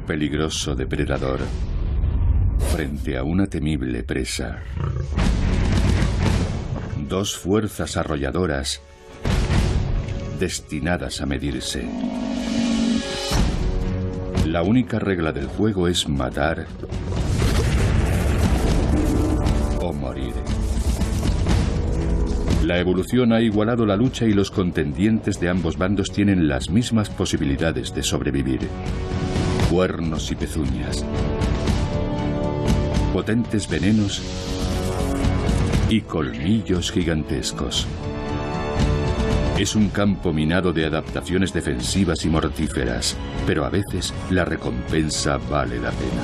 Un peligroso depredador frente a una temible presa. Dos fuerzas arrolladoras destinadas a medirse. La única regla del juego es matar o morir. La evolución ha igualado la lucha y los contendientes de ambos bandos tienen las mismas posibilidades de sobrevivir. Cuernos y pezuñas, potentes venenos y colmillos gigantescos. Es un campo minado de adaptaciones defensivas y mortíferas, pero a veces la recompensa vale la pena.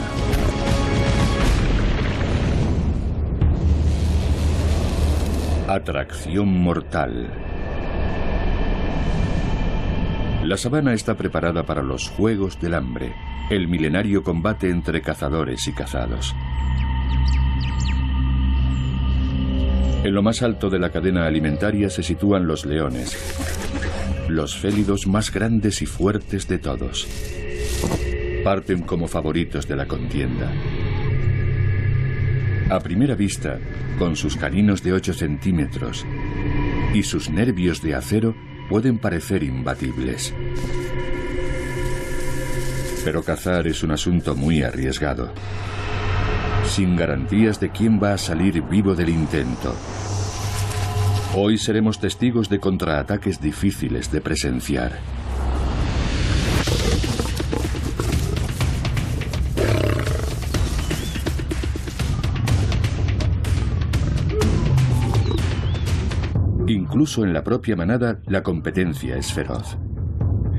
Atracción mortal. La sabana está preparada para los Juegos del Hambre, el milenario combate entre cazadores y cazados. En lo más alto de la cadena alimentaria se sitúan los leones, los félidos más grandes y fuertes de todos. Parten como favoritos de la contienda. A primera vista, con sus caninos de 8 centímetros y sus nervios de acero, pueden parecer imbatibles. Pero cazar es un asunto muy arriesgado, sin garantías de quién va a salir vivo del intento. Hoy seremos testigos de contraataques difíciles de presenciar. Incluso en la propia manada, la competencia es feroz.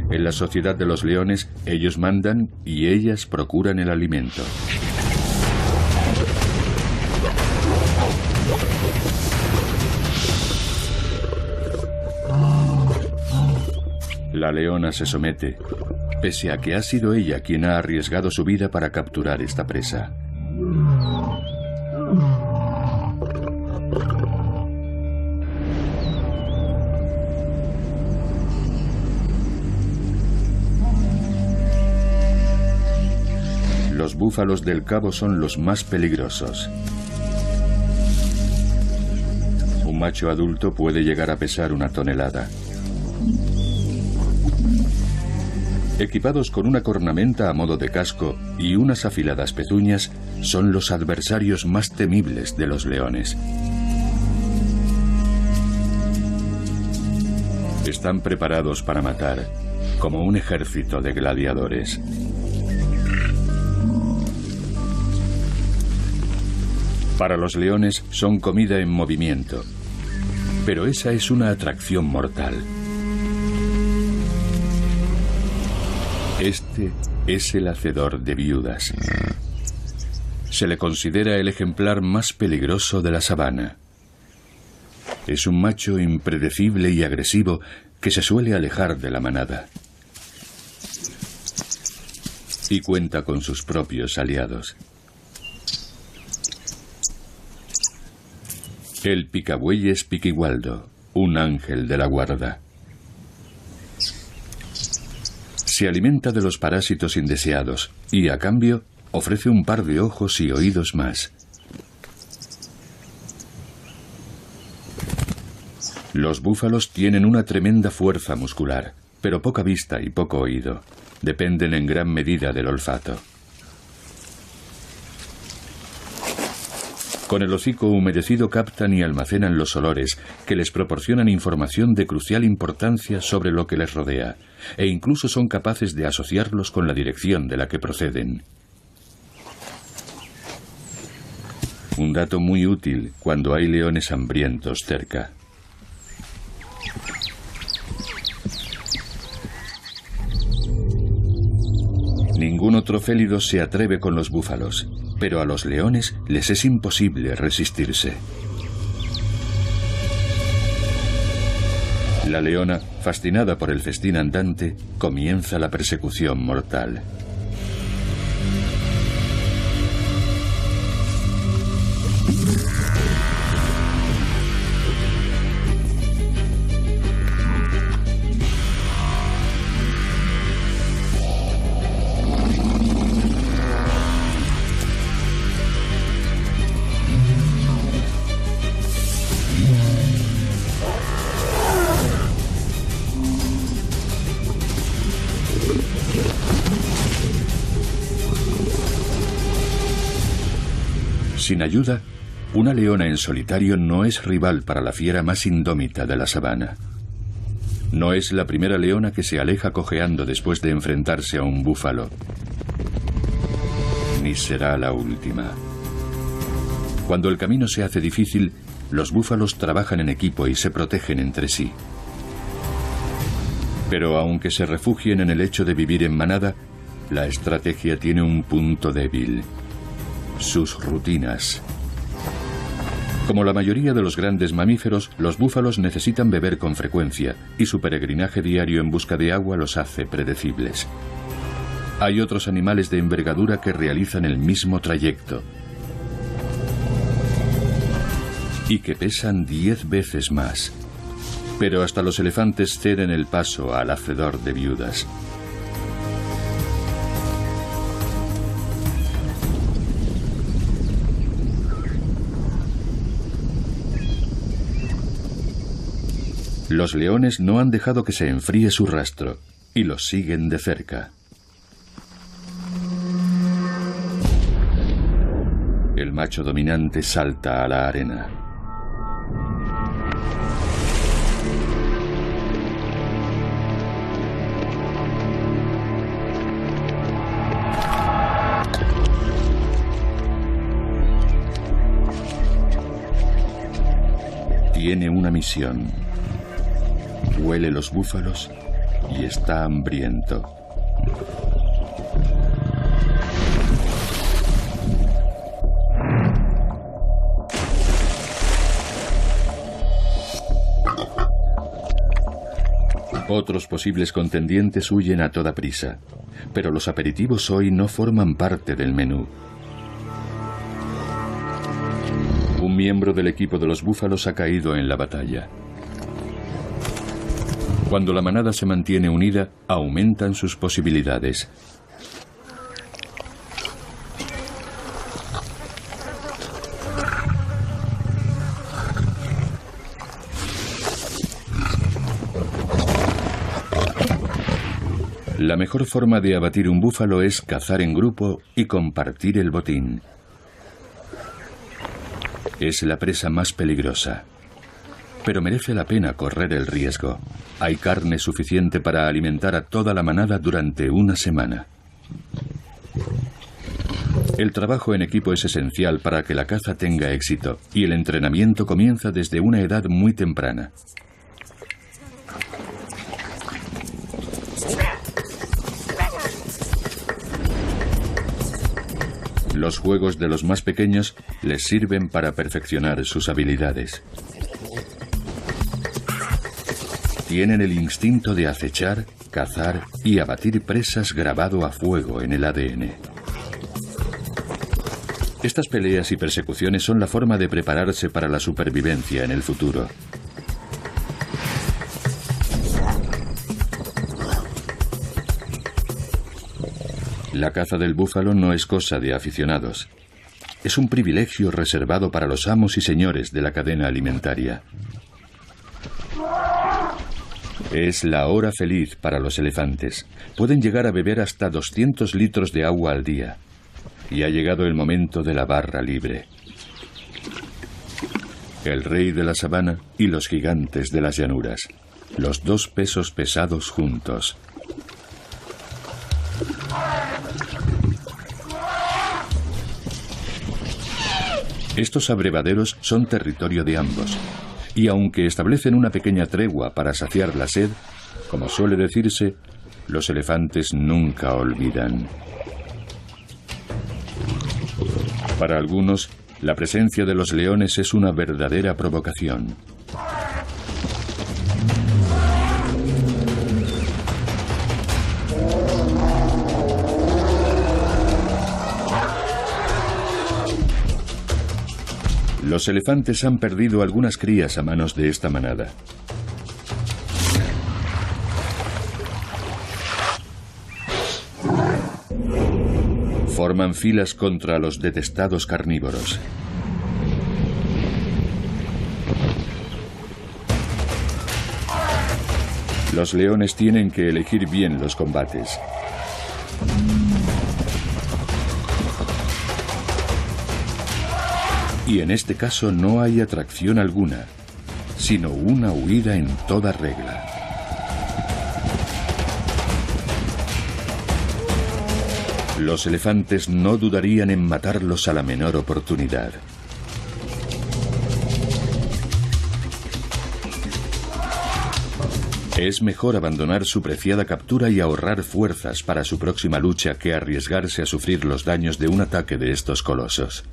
En la sociedad de los leones, ellos mandan y ellas procuran el alimento. La leona se somete, pese a que ha sido ella quien ha arriesgado su vida para capturar esta presa. Los búfalos del Cabo son los más peligrosos. Un macho adulto puede llegar a pesar 1 tonelada. Equipados con una cornamenta a modo de casco y unas afiladas pezuñas, son los adversarios más temibles de los leones. Están preparados para matar, como un ejército de gladiadores. Para los leones son comida en movimiento, pero esa es una atracción mortal. Este es el hacedor de viudas. Se le considera el ejemplar más peligroso de la sabana. Es un macho impredecible y agresivo que se suele alejar de la manada. Y cuenta con sus propios aliados. El picabueyes piquigualdo, un ángel de la guarda. Se alimenta de los parásitos indeseados y, a cambio, ofrece un par de ojos y oídos más. Los búfalos tienen una tremenda fuerza muscular, pero poca vista y poco oído. Dependen en gran medida del olfato. Con el hocico humedecido captan y almacenan los olores que les proporcionan información de crucial importancia sobre lo que les rodea, e incluso son capaces de asociarlos con la dirección de la que proceden. Un dato muy útil cuando hay leones hambrientos cerca. Ningún otro félido se atreve con los búfalos, pero a los leones les es imposible resistirse. La leona, fascinada por el festín andante, comienza la persecución mortal. Sin ayuda, una leona en solitario no es rival para la fiera más indómita de la sabana. No es la primera leona que se aleja cojeando después de enfrentarse a un búfalo. Ni será la última. Cuando el camino se hace difícil, los búfalos trabajan en equipo y se protegen entre sí. Pero aunque se refugien en el hecho de vivir en manada, la estrategia tiene un punto débil: sus rutinas. Como la mayoría de los grandes mamíferos, los búfalos necesitan beber con frecuencia y su peregrinaje diario en busca de agua los hace predecibles. Hay otros animales de envergadura que realizan el mismo trayecto y que pesan 10 veces más. Pero hasta los elefantes ceden el paso al hacedor de viudas. Los leones no han dejado que se enfríe su rastro y los siguen de cerca. El macho dominante salta a la arena. Tiene una misión. Huele los búfalos y está hambriento. Otros posibles contendientes huyen a toda prisa, pero los aperitivos hoy no forman parte del menú. Un miembro del equipo de los búfalos ha caído en la batalla. Cuando la manada se mantiene unida, aumentan sus posibilidades. La mejor forma de abatir un búfalo es cazar en grupo y compartir el botín. Es la presa más peligrosa, pero merece la pena correr el riesgo. Hay carne suficiente para alimentar a toda la manada durante una semana. El trabajo en equipo es esencial para que la caza tenga éxito, y el entrenamiento comienza desde una edad muy temprana. Los juegos de los más pequeños les sirven para perfeccionar sus habilidades. Tienen el instinto de acechar, cazar y abatir presas grabado a fuego en el ADN. Estas peleas y persecuciones son la forma de prepararse para la supervivencia en el futuro. La caza del búfalo no es cosa de aficionados. Es un privilegio reservado para los amos y señores de la cadena alimentaria. Es la hora feliz para los elefantes. Pueden llegar a beber hasta 200 litros de agua al día. Y ha llegado el momento de la barra libre. El rey de la sabana y los gigantes de las llanuras. Los dos pesos pesados juntos. Estos abrevaderos son territorio de ambos. Y aunque establecen una pequeña tregua para saciar la sed, como suele decirse, los elefantes nunca olvidan. Para algunos, la presencia de los leones es una verdadera provocación. Los elefantes han perdido algunas crías a manos de esta manada. Forman filas contra los detestados carnívoros. Los leones tienen que elegir bien los combates. Y en este caso no hay atracción alguna, sino una huida en toda regla. Los elefantes no dudarían en matarlos a la menor oportunidad. Es mejor abandonar su preciada captura y ahorrar fuerzas para su próxima lucha que arriesgarse a sufrir los daños de un ataque de estos colosos.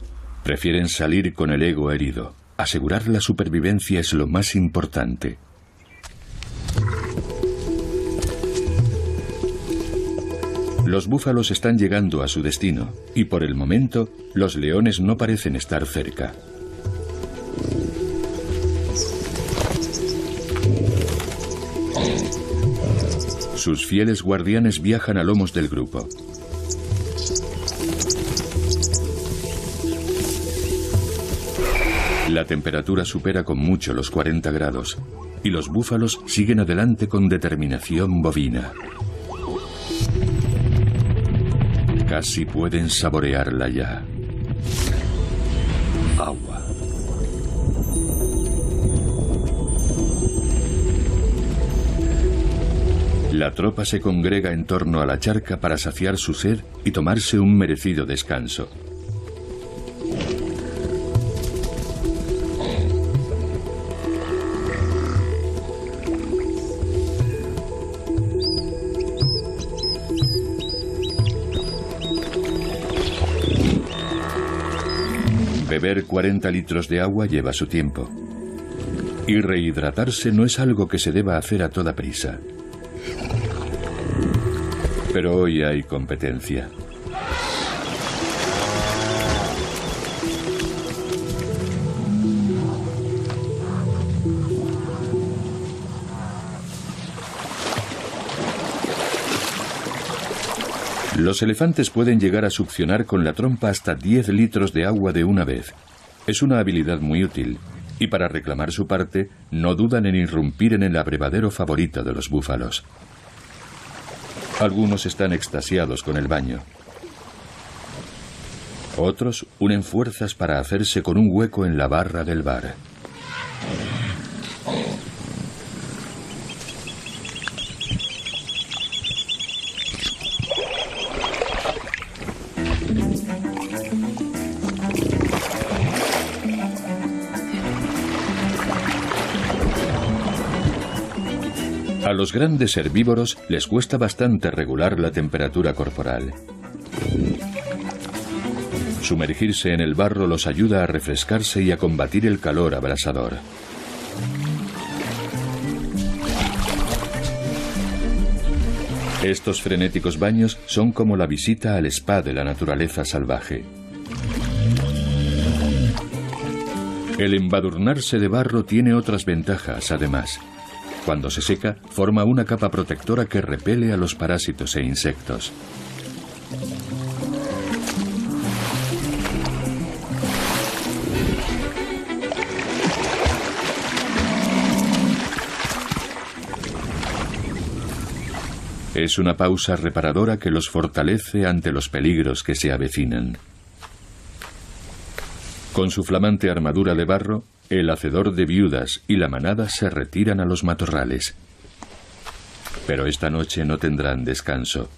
Prefieren salir con el ego herido. Asegurar la supervivencia es lo más importante. Los búfalos están llegando a su destino, y por el momento, los leones no parecen estar cerca. Sus fieles guardianes viajan a lomos del grupo. La temperatura supera con mucho los 40 grados, y los búfalos siguen adelante con determinación bovina. Casi pueden saborearla ya. Agua. La tropa se congrega en torno a la charca para saciar su sed y tomarse un merecido descanso. Beber 40 litros de agua lleva su tiempo. Y rehidratarse no es algo que se deba hacer a toda prisa. Pero hoy hay competencia. Los elefantes pueden llegar a succionar con la trompa hasta 10 litros de agua de una vez. Es una habilidad muy útil, y para reclamar su parte, no dudan en irrumpir en el abrevadero favorito de los búfalos. Algunos están extasiados con el baño. Otros unen fuerzas para hacerse con un hueco en la barra del bar. A los grandes herbívoros les cuesta bastante regular la temperatura corporal. Sumergirse en el barro los ayuda a refrescarse y a combatir el calor abrasador. Estos frenéticos baños son como la visita al spa de la naturaleza salvaje. El embadurnarse de barro tiene otras ventajas, además. Cuando se seca, forma una capa protectora que repele a los parásitos e insectos. Es una pausa reparadora que los fortalece ante los peligros que se avecinan. Con su flamante armadura de barro, el hacedor de viudas y la manada se retiran a los matorrales. Pero esta noche no tendrán descanso.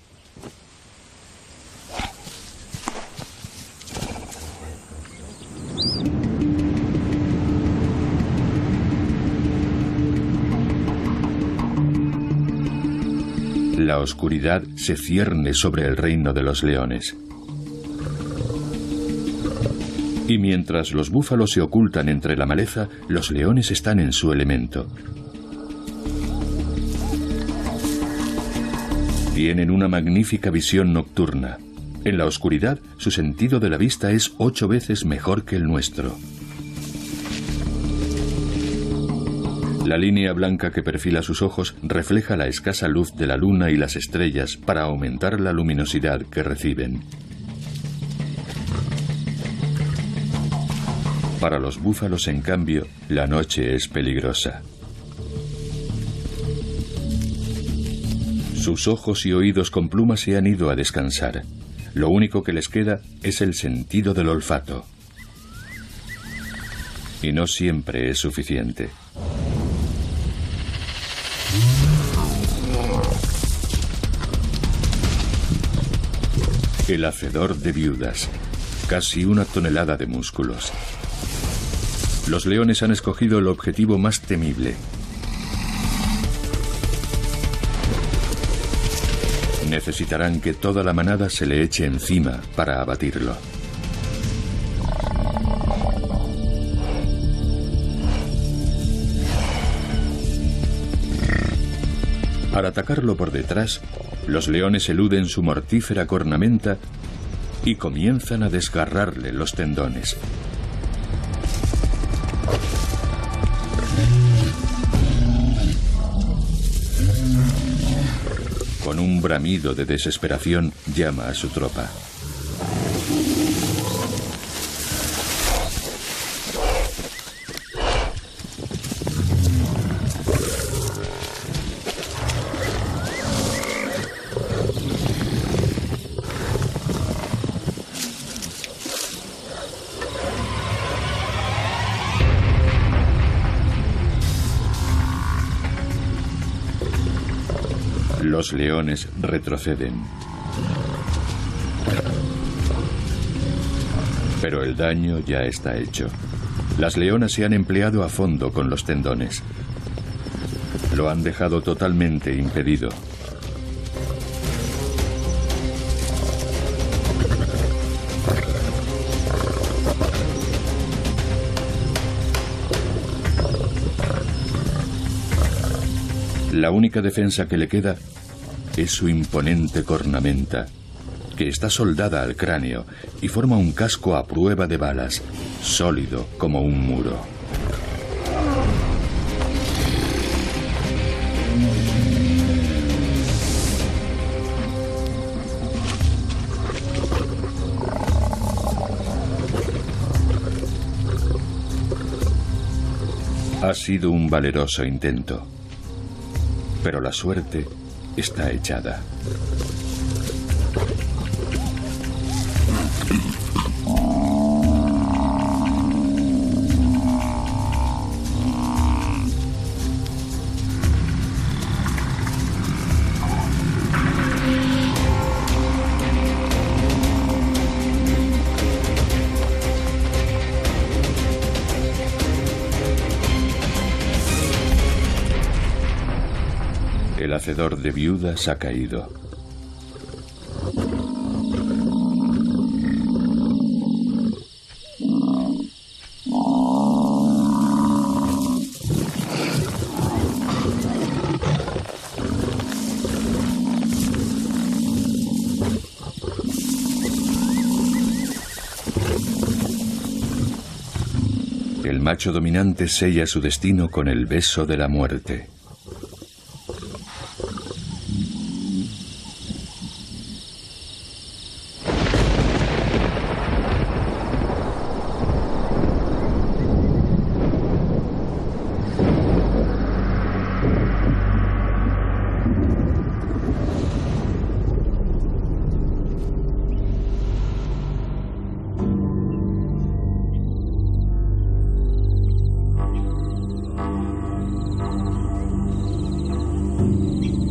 La oscuridad se cierne sobre el reino de los leones. Y mientras los búfalos se ocultan entre la maleza, los leones están en su elemento. Tienen una magnífica visión nocturna. En la oscuridad, su sentido de la vista es 8 veces mejor que el nuestro. La línea blanca que perfila sus ojos refleja la escasa luz de la luna y las estrellas para aumentar la luminosidad que reciben. Para los búfalos, en cambio, la noche es peligrosa. Sus ojos y oídos con plumas se han ido a descansar. Lo único que les queda es el sentido del olfato. Y no siempre es suficiente. El hacedor de viudas. Casi 1 tonelada de músculos. Los leones han escogido el objetivo más temible. Necesitarán que toda la manada se le eche encima para abatirlo. Al atacarlo por detrás, los leones eluden su mortífera cornamenta y comienzan a desgarrarle los tendones. Con un bramido de desesperación, llama a su tropa. Los leones retroceden. Pero el daño ya está hecho. Las leonas se han empleado a fondo con los tendones. Lo han dejado totalmente impedido. La única defensa que le queda es su imponente cornamenta, que está soldada al cráneo y forma un casco a prueba de balas, sólido como un muro. Ha sido un valeroso intento, pero la suerte está echada. El hacedor de viudas ha caído. El macho dominante sella su destino con el beso de la muerte.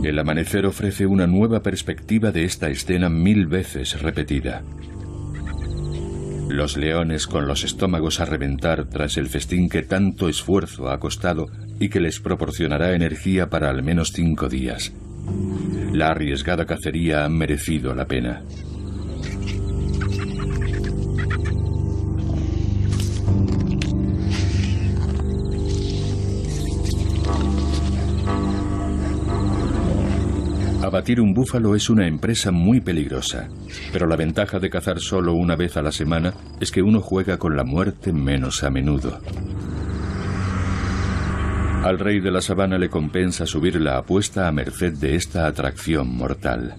El amanecer ofrece una nueva perspectiva de esta escena 1000 veces repetida. Los leones con los estómagos a reventar tras el festín que tanto esfuerzo ha costado y que les proporcionará energía para al menos 5 días. La arriesgada cacería ha merecido la pena. Abatir un búfalo es una empresa muy peligrosa, pero la ventaja de cazar solo una vez a la semana es que uno juega con la muerte menos a menudo. Al rey de la sabana le compensa subir la apuesta a merced de esta atracción mortal.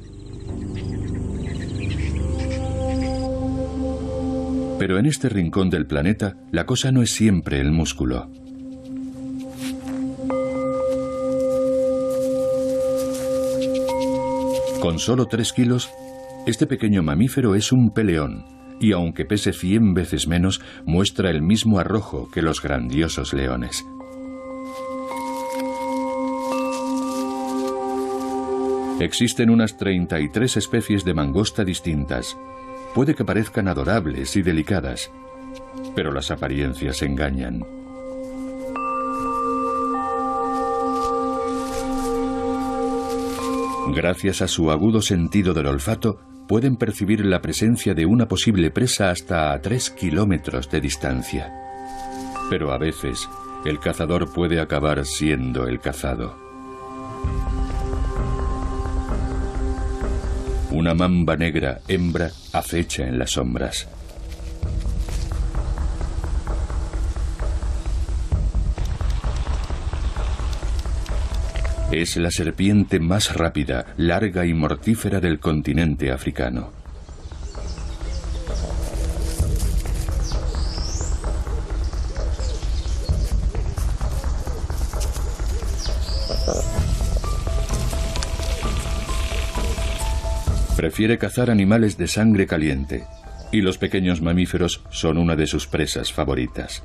Pero en este rincón del planeta, la cosa no es siempre el músculo. Con solo 3 kilos, este pequeño mamífero es un peleón, y aunque pese 100 veces menos, muestra el mismo arrojo que los grandiosos leones. Existen unas 33 especies de mangosta distintas. Puede que parezcan adorables y delicadas, pero las apariencias engañan. Gracias a su agudo sentido del olfato, pueden percibir la presencia de una posible presa hasta a 3 kilómetros de distancia. Pero a veces, el cazador puede acabar siendo el cazado. Una mamba negra hembra acecha en las sombras. Es la serpiente más rápida, larga y mortífera del continente africano. Prefiere cazar animales de sangre caliente, y los pequeños mamíferos son una de sus presas favoritas.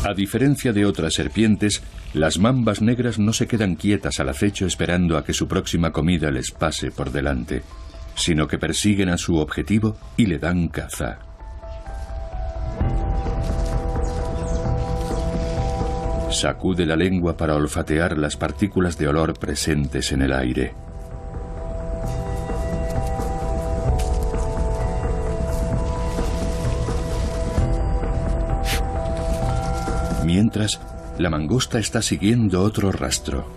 A diferencia de otras serpientes, las mambas negras no se quedan quietas al acecho esperando a que su próxima comida les pase por delante, sino que persiguen a su objetivo y le dan caza. Sacude la lengua para olfatear las partículas de olor presentes en el aire. Mientras, la mangosta está siguiendo otro rastro.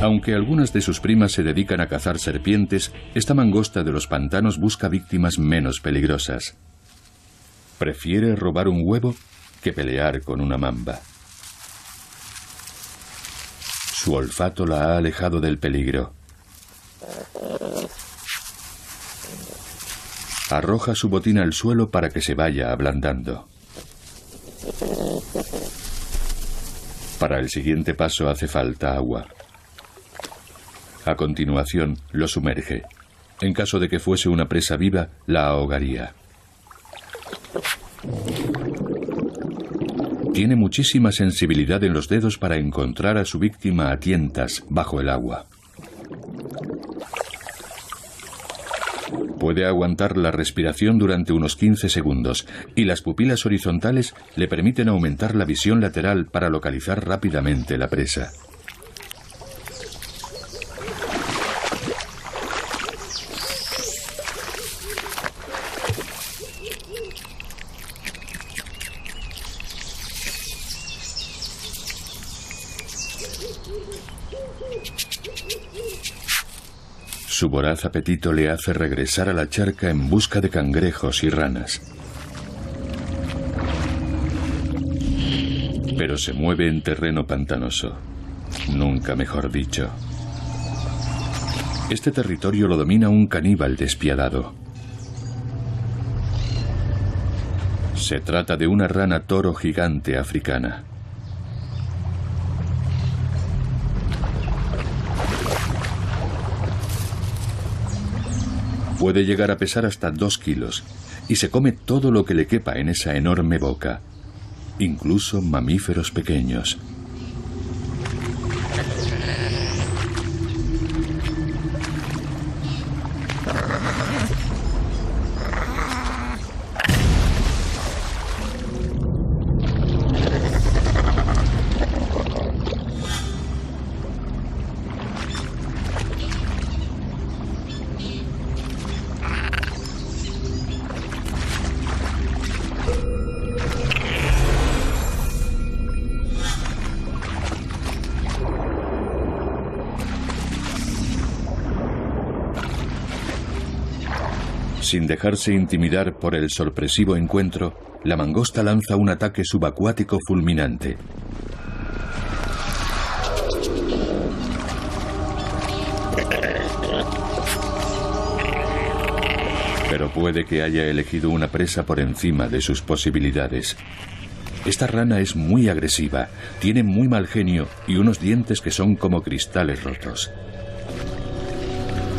Aunque algunas de sus primas se dedican a cazar serpientes, esta mangosta de los pantanos busca víctimas menos peligrosas. Prefiere robar un huevo que pelear con una mamba. Su olfato la ha alejado del peligro. Arroja su botín al suelo para que se vaya ablandando. Para el siguiente paso hace falta agua. A continuación, lo sumerge. En caso de que fuese una presa viva, la ahogaría. Tiene muchísima sensibilidad en los dedos para encontrar a su víctima a tientas bajo el agua. Puede aguantar la respiración durante unos 15 segundos y las pupilas horizontales le permiten aumentar la visión lateral para localizar rápidamente la presa. Su voraz apetito le hace regresar a la charca en busca de cangrejos y ranas. Pero se mueve en terreno pantanoso. Nunca mejor dicho. Este territorio lo domina un caníbal despiadado. Se trata de una rana toro gigante africana. Puede llegar a pesar hasta 2 kilos y se come todo lo que le quepa en esa enorme boca, incluso mamíferos pequeños. Sin dejarse intimidar por el sorpresivo encuentro, la mangosta lanza un ataque subacuático fulminante. Pero puede que haya elegido una presa por encima de sus posibilidades. Esta rana es muy agresiva, tiene muy mal genio y unos dientes que son como cristales rotos.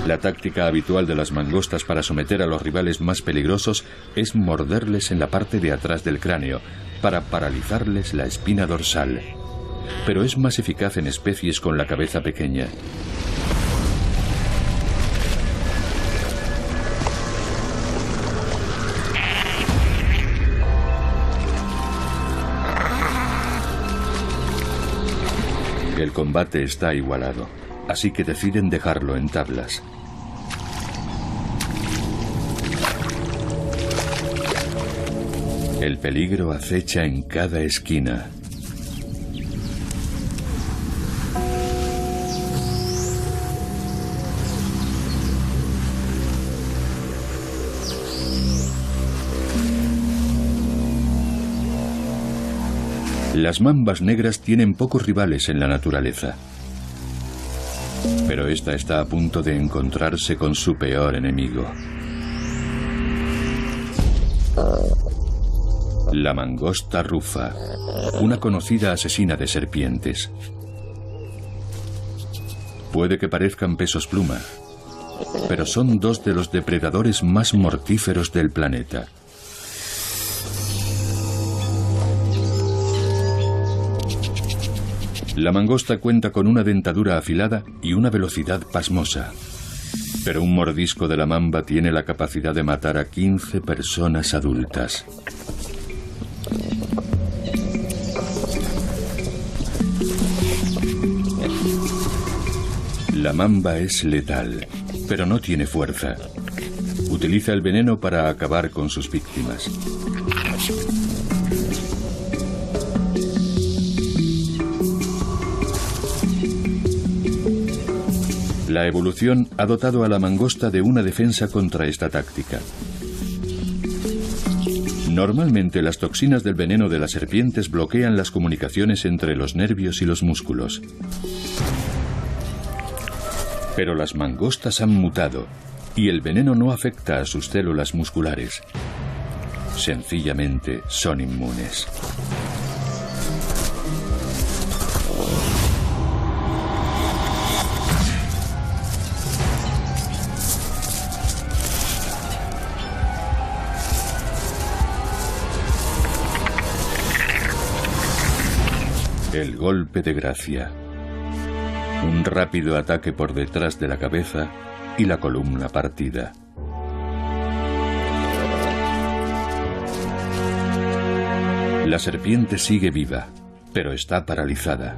La táctica habitual de las mangostas para someter a los rivales más peligrosos es morderles en la parte de atrás del cráneo, para paralizarles la espina dorsal. Pero es más eficaz en especies con la cabeza pequeña. El combate está igualado, así que deciden dejarlo en tablas. El peligro acecha en cada esquina. Las mambas negras tienen pocos rivales en la naturaleza. Pero esta está a punto de encontrarse con su peor enemigo. La mangosta rufa, una conocida asesina de serpientes. Puede que parezcan pesos pluma, pero son dos de los depredadores más mortíferos del planeta. La mangosta cuenta con una dentadura afilada y una velocidad pasmosa. Pero un mordisco de la mamba tiene la capacidad de matar a 15 personas adultas. La mamba es letal, pero no tiene fuerza. Utiliza el veneno para acabar con sus víctimas. La evolución ha dotado a la mangosta de una defensa contra esta táctica. Normalmente las toxinas del veneno de las serpientes bloquean las comunicaciones entre los nervios y los músculos. Pero las mangostas han mutado y el veneno no afecta a sus células musculares. Sencillamente son inmunes. El golpe de gracia. Un rápido ataque por detrás de la cabeza y la columna partida. La serpiente sigue viva, pero está paralizada.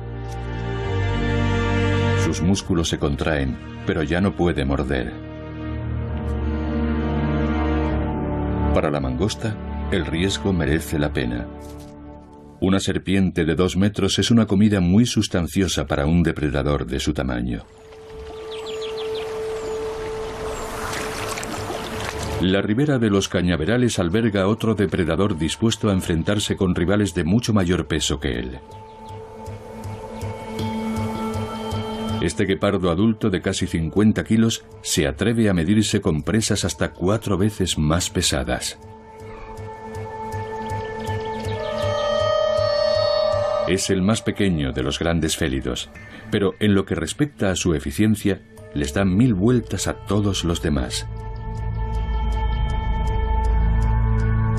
Sus músculos se contraen, pero ya no puede morder. Para la mangosta, el riesgo merece la pena. Una serpiente de 2 metros es una comida muy sustanciosa para un depredador de su tamaño. La ribera de los cañaverales alberga otro depredador dispuesto a enfrentarse con rivales de mucho mayor peso que él. Este guepardo adulto de casi 50 kilos se atreve a medirse con presas hasta 4 veces más pesadas. Es el más pequeño de los grandes félidos, pero en lo que respecta a su eficiencia, les da 1000 vueltas a todos los demás.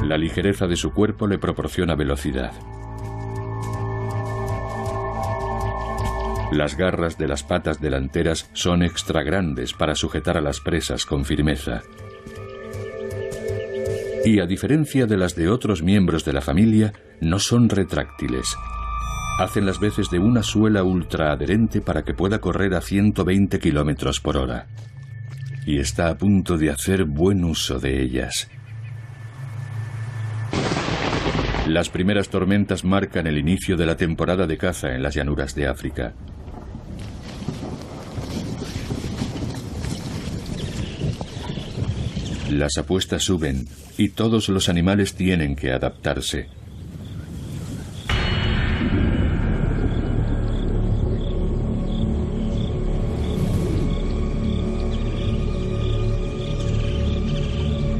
La ligereza de su cuerpo le proporciona velocidad. Las garras de las patas delanteras son extra grandes para sujetar a las presas con firmeza. Y a diferencia de las de otros miembros de la familia, no son retráctiles. Hacen las veces de una suela ultraadherente para que pueda correr a 120 kilómetros por hora. Y está a punto de hacer buen uso de ellas. Las primeras tormentas marcan el inicio de la temporada de caza en las llanuras de África. Las apuestas suben y todos los animales tienen que adaptarse.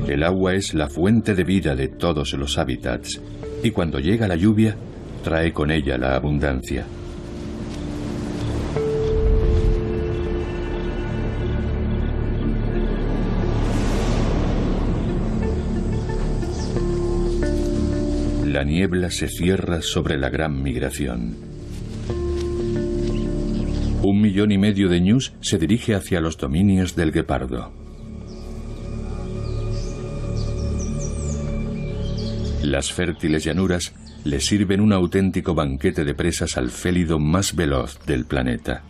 El agua es la fuente de vida de todos los hábitats y cuando llega la lluvia, trae con ella la abundancia. La niebla se cierra sobre la gran migración. 1,5 millones de ñus se dirige hacia los dominios del guepardo. Las fértiles llanuras le sirven un auténtico banquete de presas al félido más veloz del planeta.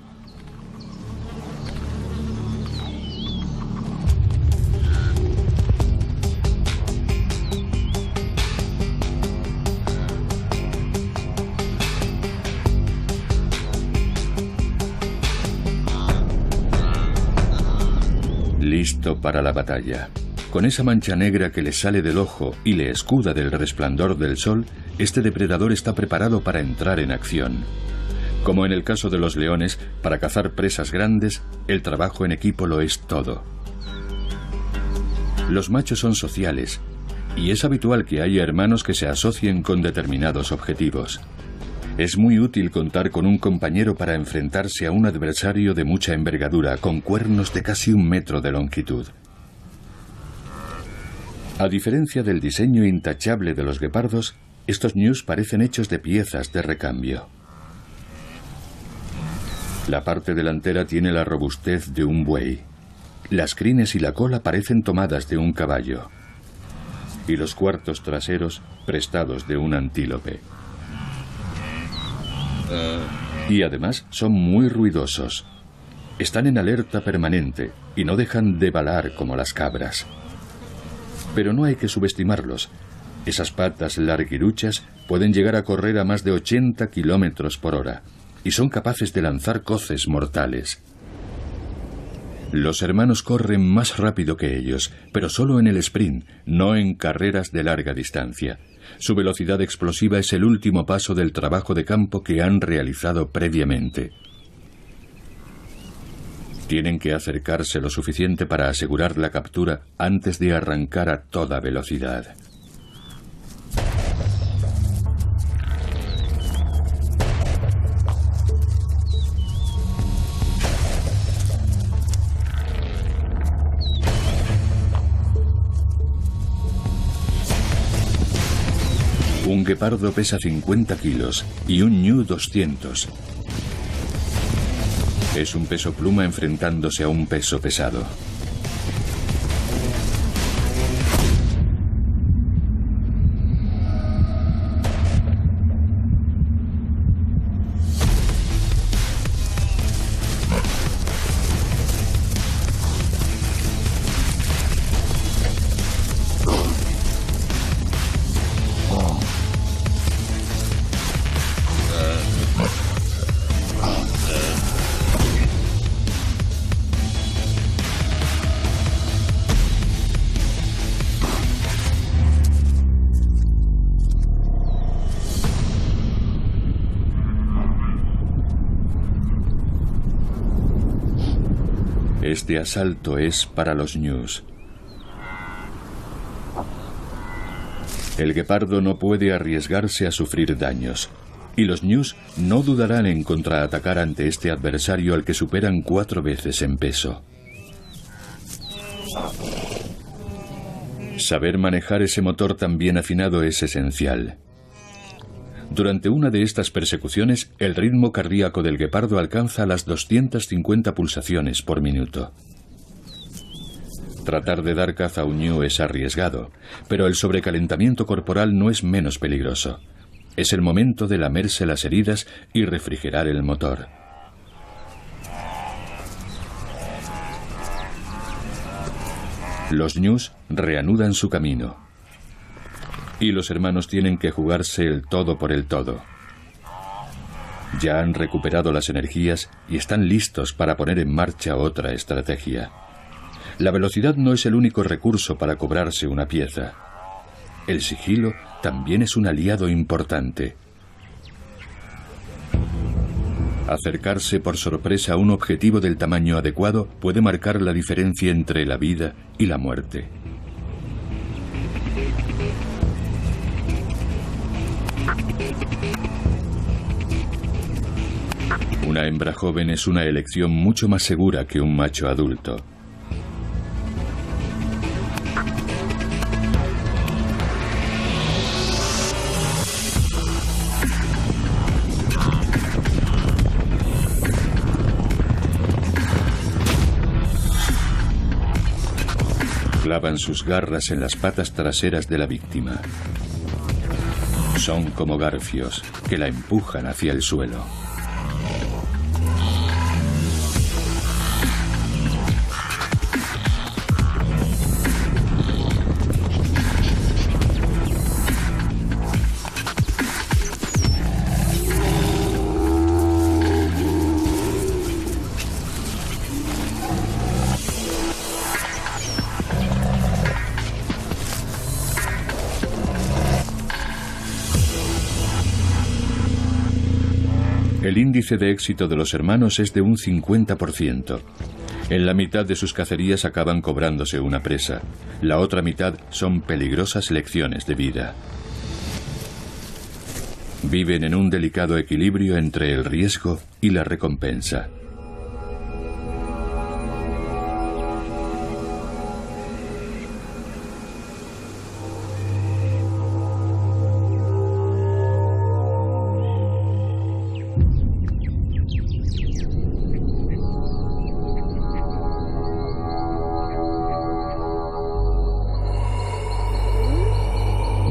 Listo para la batalla. Con esa mancha negra que le sale del ojo y le escuda del resplandor del sol, este depredador está preparado para entrar en acción. Como en el caso de los leones, para cazar presas grandes, el trabajo en equipo lo es todo. Los machos son sociales, y es habitual que haya hermanos que se asocien con determinados objetivos. Es muy útil contar con un compañero para enfrentarse a un adversario de mucha envergadura, con cuernos de casi 1 metro de longitud. A diferencia del diseño intachable de los guepardos, estos ñus parecen hechos de piezas de recambio. La parte delantera tiene la robustez de un buey. Las crines y la cola parecen tomadas de un caballo. Y los cuartos traseros prestados de un antílope. Y además son muy ruidosos. Están en alerta permanente y no dejan de balar como las cabras. Pero no hay que subestimarlos. Esas patas larguiruchas pueden llegar a correr a más de 80 kilómetros por hora y son capaces de lanzar coces mortales. Los hermanos corren más rápido que ellos, pero solo en el sprint, no en carreras de larga distancia. Su velocidad explosiva es el último paso del trabajo de campo que han realizado previamente. Tienen que acercarse lo suficiente para asegurar la captura antes de arrancar a toda velocidad. Un guepardo pesa 50 kilos y un ñu 200. Es un peso pluma enfrentándose a un peso pesado. Este asalto es para los ñus. El guepardo no puede arriesgarse a sufrir daños, y los ñus no dudarán en contraatacar ante este adversario al que superan 4 veces en peso. Saber manejar ese motor tan bien afinado es esencial. Durante una de estas persecuciones, el ritmo cardíaco del guepardo alcanza las 250 pulsaciones por minuto. Tratar de dar caza a un ñu es arriesgado, pero el sobrecalentamiento corporal no es menos peligroso. Es el momento de lamerse las heridas y refrigerar el motor. Los ñus reanudan su camino. Y los hermanos tienen que jugarse el todo por el todo. Ya han recuperado las energías y están listos para poner en marcha otra estrategia. La velocidad no es el único recurso para cobrarse una pieza. El sigilo también es un aliado importante. Acercarse por sorpresa a un objetivo del tamaño adecuado puede marcar la diferencia entre la vida y la muerte. Una hembra joven es una elección mucho más segura que un macho adulto. Clavan sus garras en las patas traseras de la víctima. Son como garfios que la empujan hacia el suelo. El índice de éxito de los hermanos es de un 50%. En la mitad de sus cacerías acaban cobrándose una presa. La otra mitad son peligrosas lecciones de vida. Viven en un delicado equilibrio entre el riesgo y la recompensa.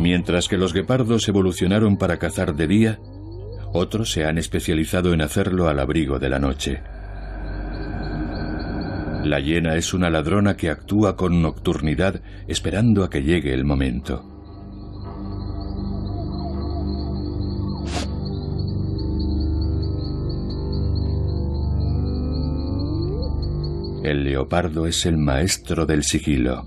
Mientras que los guepardos evolucionaron para cazar de día, otros se han especializado en hacerlo al abrigo de la noche. La hiena es una ladrona que actúa con nocturnidad esperando a que llegue el momento. El leopardo es el maestro del sigilo.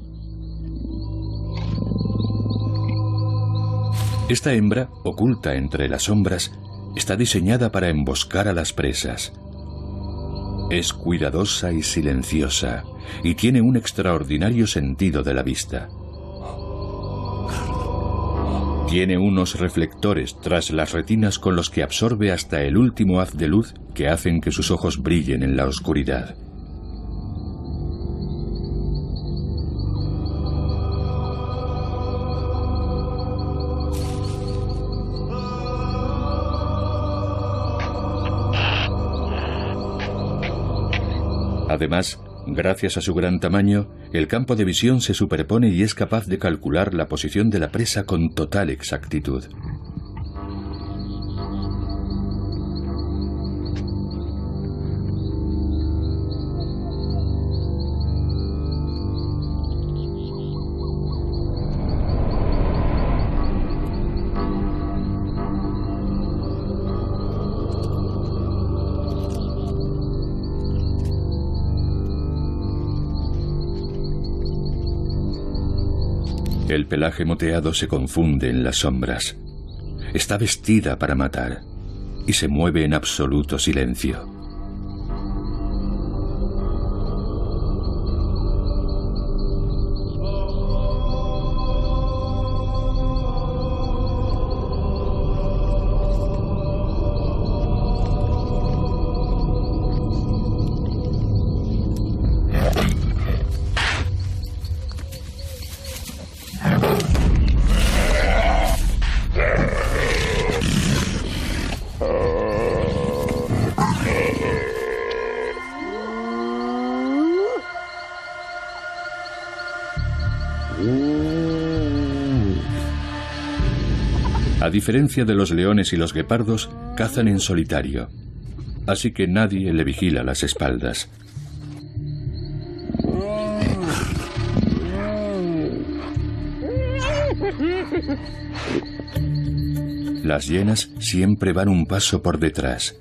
Esta hembra, oculta entre las sombras, está diseñada para emboscar a las presas. Es cuidadosa y silenciosa, y tiene un extraordinario sentido de la vista. Tiene unos reflectores tras las retinas con los que absorbe hasta el último haz de luz que hacen que sus ojos brillen en la oscuridad. Además, gracias a su gran tamaño, el campo de visión se superpone y es capaz de calcular la posición de la presa con total exactitud. El pelaje moteado se confunde en las sombras. Está vestida para matar y se mueve en absoluto silencio. A diferencia de los leones y los guepardos, cazan en solitario, así que nadie le vigila las espaldas. Las hienas siempre van un paso por detrás.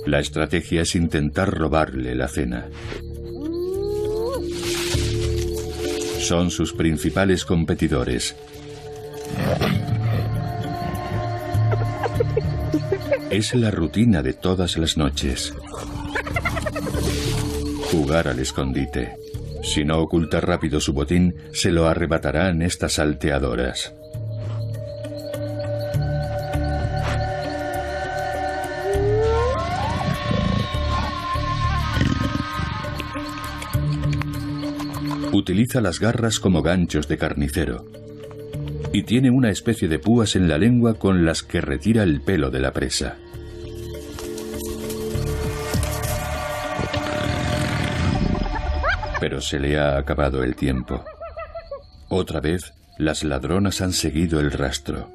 La estrategia es intentar robarle la cena. Son sus principales competidores. Es la rutina de todas las noches. Jugar al escondite. Si no oculta rápido su botín, se lo arrebatarán estas salteadoras. Utiliza las garras como ganchos de carnicero. Y tiene una especie de púas en la lengua con las que retira el pelo de la presa. Pero se le ha acabado el tiempo. Otra vez, las ladronas han seguido el rastro.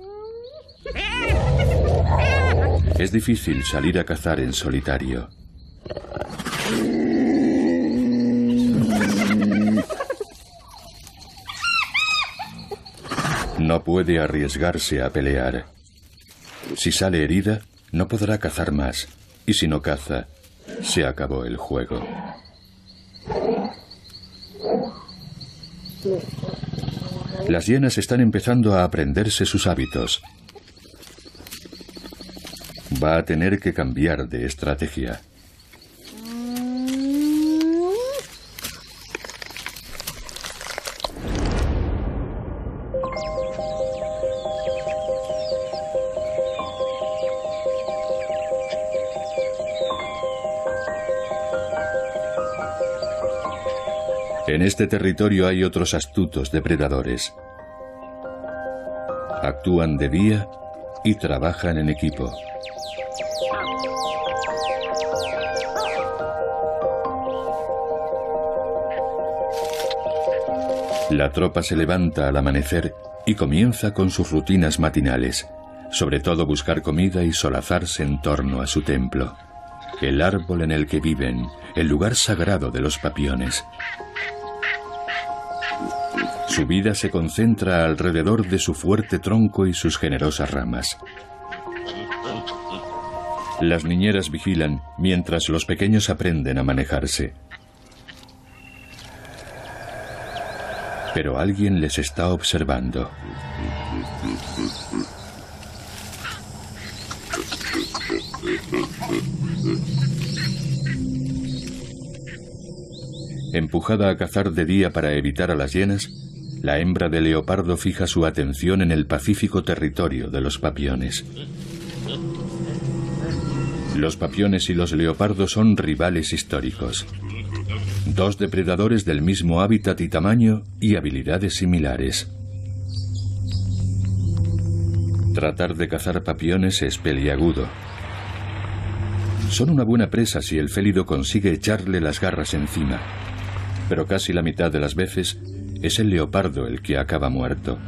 Es difícil salir a cazar en solitario. No puede arriesgarse a pelear. Si sale herida, no podrá cazar más. Y si no caza, se acabó el juego. Las hienas están empezando a aprenderse sus hábitos. Va a tener que cambiar de estrategia. En este territorio hay otros astutos depredadores. Actúan de día y trabajan en equipo. La tropa se levanta al amanecer y comienza con sus rutinas matinales, sobre todo buscar comida y solazarse en torno a su templo, el árbol en el que viven, el lugar sagrado de los papiones. Su vida se concentra alrededor de su fuerte tronco y sus generosas ramas. Las niñeras vigilan mientras los pequeños aprenden a manejarse. Pero alguien les está observando. Empujada a cazar de día para evitar a las hienas, la hembra de leopardo fija su atención en el pacífico territorio de los papiones. Los papiones y los leopardos son rivales históricos. Dos depredadores del mismo hábitat y tamaño y habilidades similares. Tratar de cazar papiones es peliagudo. Son una buena presa si el félido consigue echarle las garras encima, pero casi la mitad de las veces es el leopardo el que acaba muerto.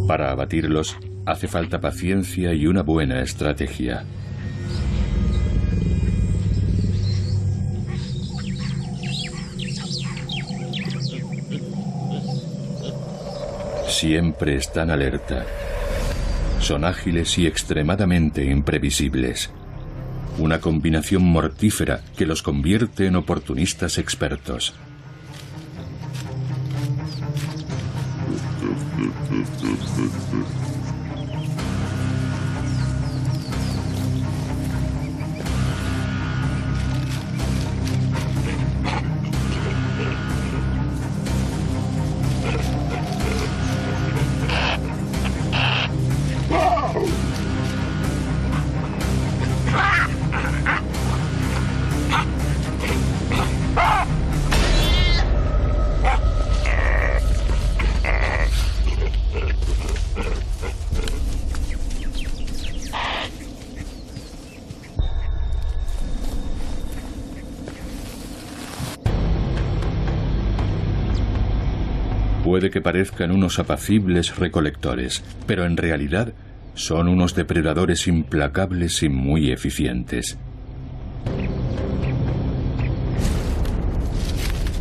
Para abatirlos hace falta paciencia y una buena estrategia. Siempre están alerta. Son ágiles y extremadamente imprevisibles. Una combinación mortífera que los convierte en oportunistas expertos. Puede que parezcan unos apacibles recolectores, pero en realidad son unos depredadores implacables y muy eficientes.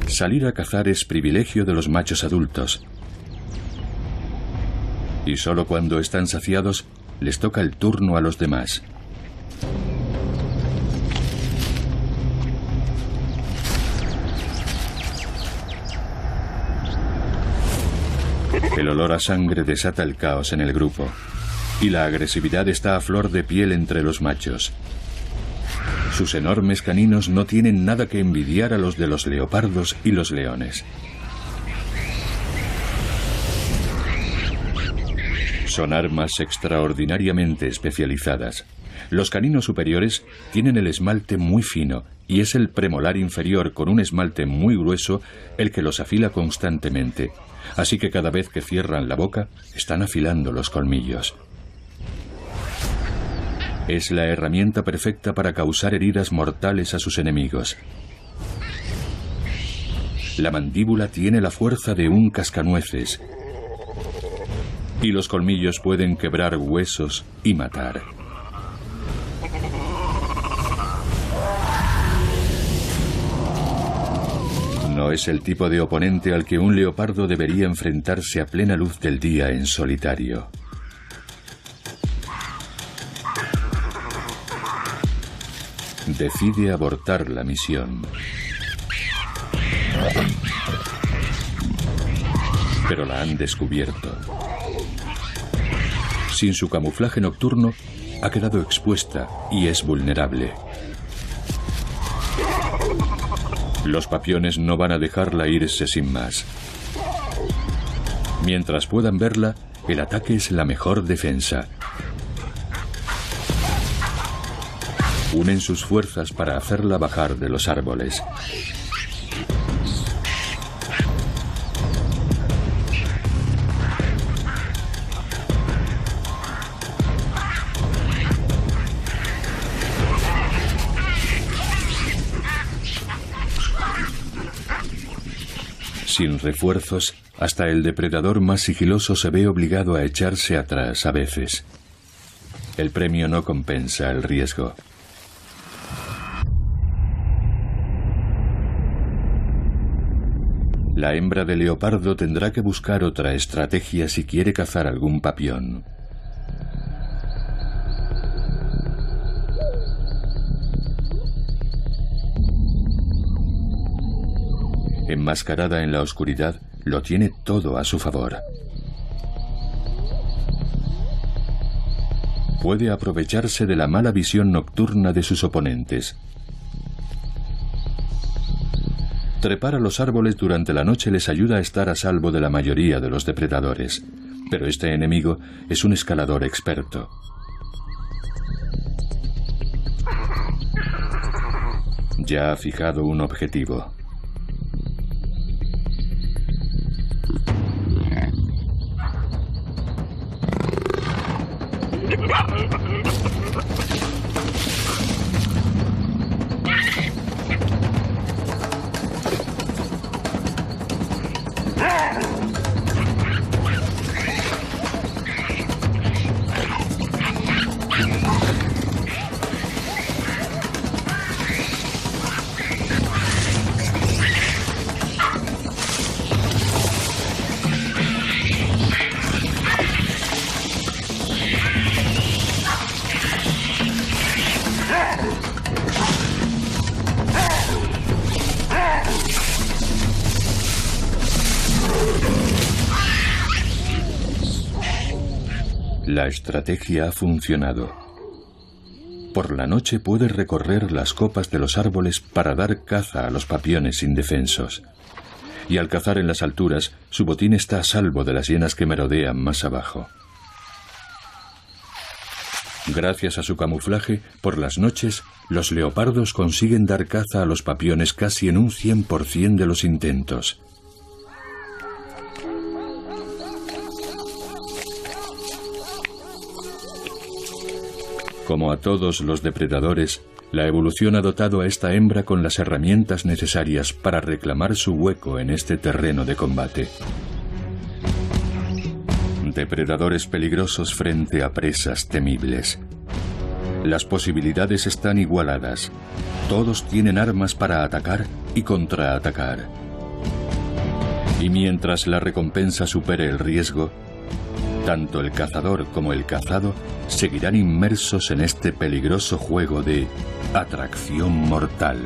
Salir a cazar es privilegio de los machos adultos. Y solo cuando están saciados les toca el turno a los demás. El olor a sangre desata el caos en el grupo, y la agresividad está a flor de piel entre los machos. Sus enormes caninos no tienen nada que envidiar a los de los leopardos y los leones. Son armas extraordinariamente especializadas. Los caninos superiores tienen el esmalte muy fino y es el premolar inferior con un esmalte muy grueso el que los afila constantemente. Así que cada vez que cierran la boca, están afilando los colmillos. Es la herramienta perfecta para causar heridas mortales a sus enemigos. La mandíbula tiene la fuerza de un cascanueces. Y los colmillos pueden quebrar huesos y matar. No es el tipo de oponente al que un leopardo debería enfrentarse a plena luz del día en solitario. Decide abortar la misión. Pero la han descubierto. Sin su camuflaje nocturno, ha quedado expuesta y es vulnerable. Los papiones no van a dejarla irse sin más. Mientras puedan verla, el ataque es la mejor defensa. Unen sus fuerzas para hacerla bajar de los árboles. Sin refuerzos, hasta el depredador más sigiloso se ve obligado a echarse atrás a veces. El premio no compensa el riesgo. La hembra de leopardo tendrá que buscar otra estrategia si quiere cazar algún papión. Enmascarada en la oscuridad, lo tiene todo a su favor. Puede aprovecharse de la mala visión nocturna de sus oponentes. Trepar a los árboles durante la noche les ayuda a estar a salvo de la mayoría de los depredadores, pero este enemigo es un escalador experto. Ya ha fijado un objetivo. La estrategia ha funcionado. Por la noche puede recorrer las copas de los árboles para dar caza a los papiones indefensos. Y al cazar en las alturas, su botín está a salvo de las hienas que merodean más abajo. Gracias a su camuflaje, por las noches, los leopardos consiguen dar caza a los papiones casi en un 100% de los intentos. Como a todos los depredadores, la evolución ha dotado a esta hembra con las herramientas necesarias para reclamar su hueco en este terreno de combate. Depredadores peligrosos frente a presas temibles. Las posibilidades están igualadas. Todos tienen armas para atacar y contraatacar. Y mientras la recompensa supere el riesgo, tanto el cazador como el cazado seguirán inmersos en este peligroso juego de atracción mortal.